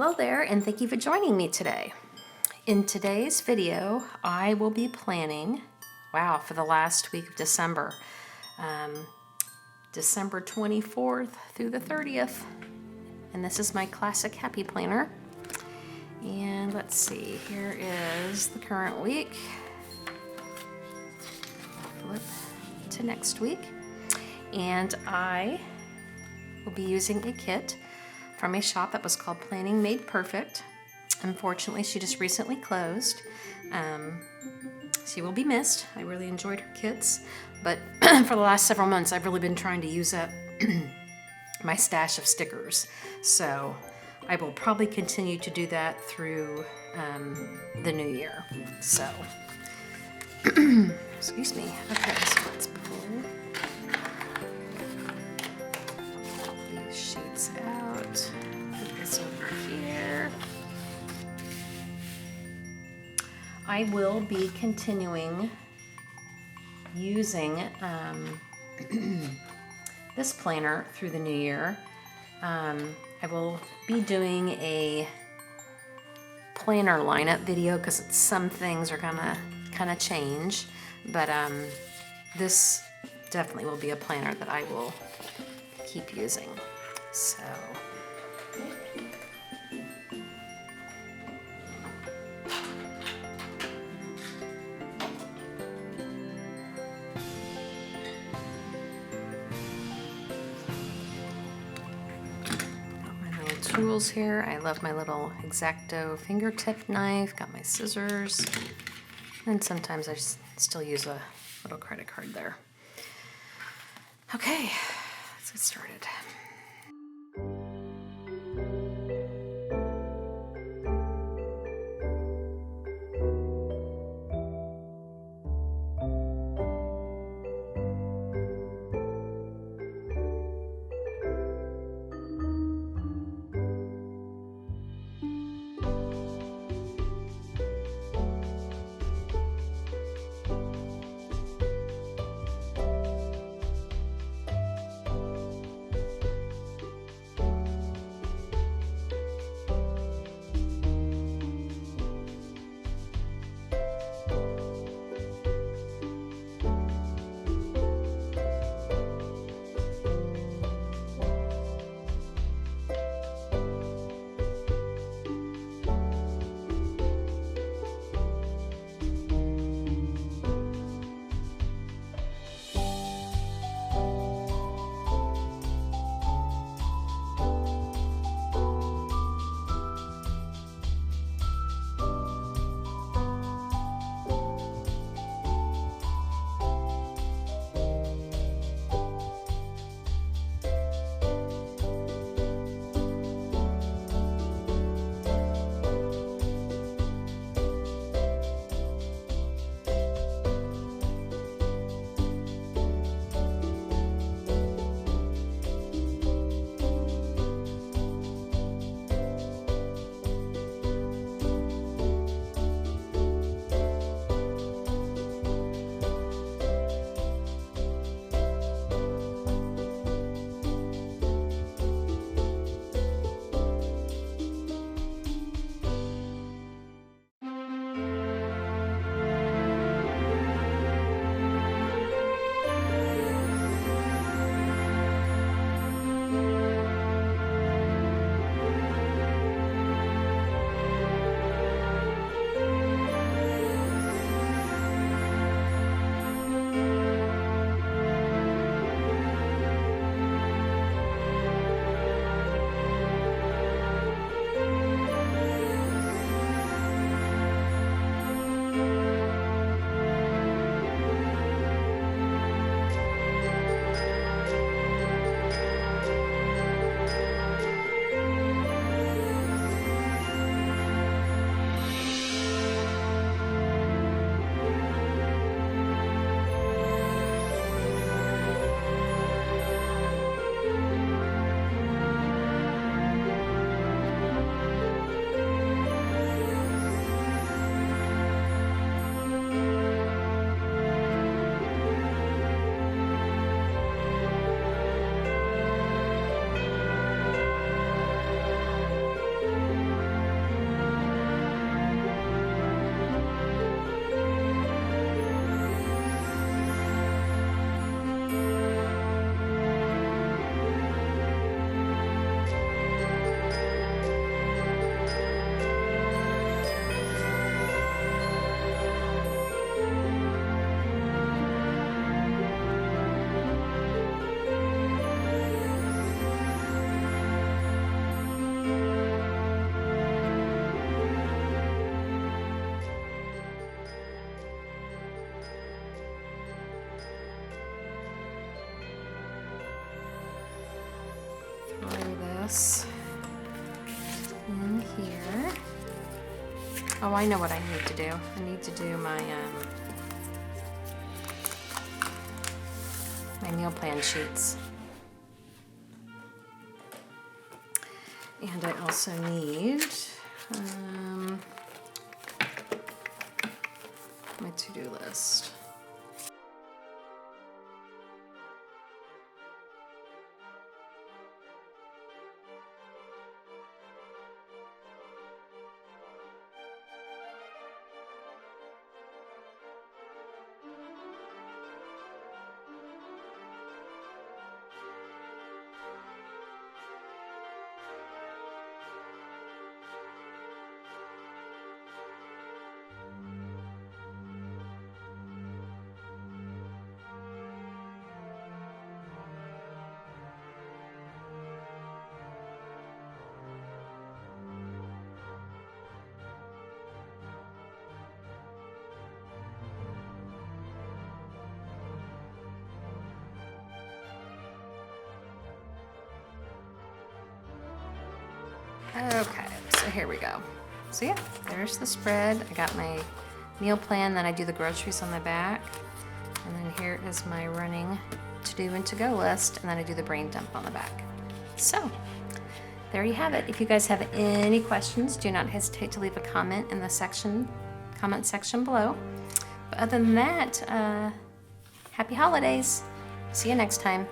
Hello there, and thank you for joining me today. In today's video, I will be planning, for the last week of December, December 24th through the 30th. And this is my classic happy planner. And let's see, here is the current week. Flip to next week. And I will be using a kit from a shop that was called Planning Made Perfect. Unfortunately, she just recently closed. She will be missed. I really enjoyed her kits, but for the last several months, I've really been trying to use up my stash of stickers. So I will probably continue to do that through the new year. So, excuse me. Okay, so let's pull these sheets out. Put this over here. I will be continuing using this planner through the new year. I will be doing a planner lineup video because some things are gonna kind of change, but this definitely will be a planner that I will keep using. So tools here. I love my little X-Acto fingertip knife, got my scissors, and sometimes I still use a little credit card there. Okay, let's get started. this in here. Oh, I know what I need to do. I need to do my meal plan sheets. And I also need my to-do list. Okay, so here we go. So yeah, there's the spread. I got my meal plan, then I do the groceries on the back. And then here is my running to-do and to-go list, and then I do the brain dump on the back. So, there you have it. If you guys have any questions, do not hesitate to leave a comment in the comment section below. But other than that, happy holidays. See you next time.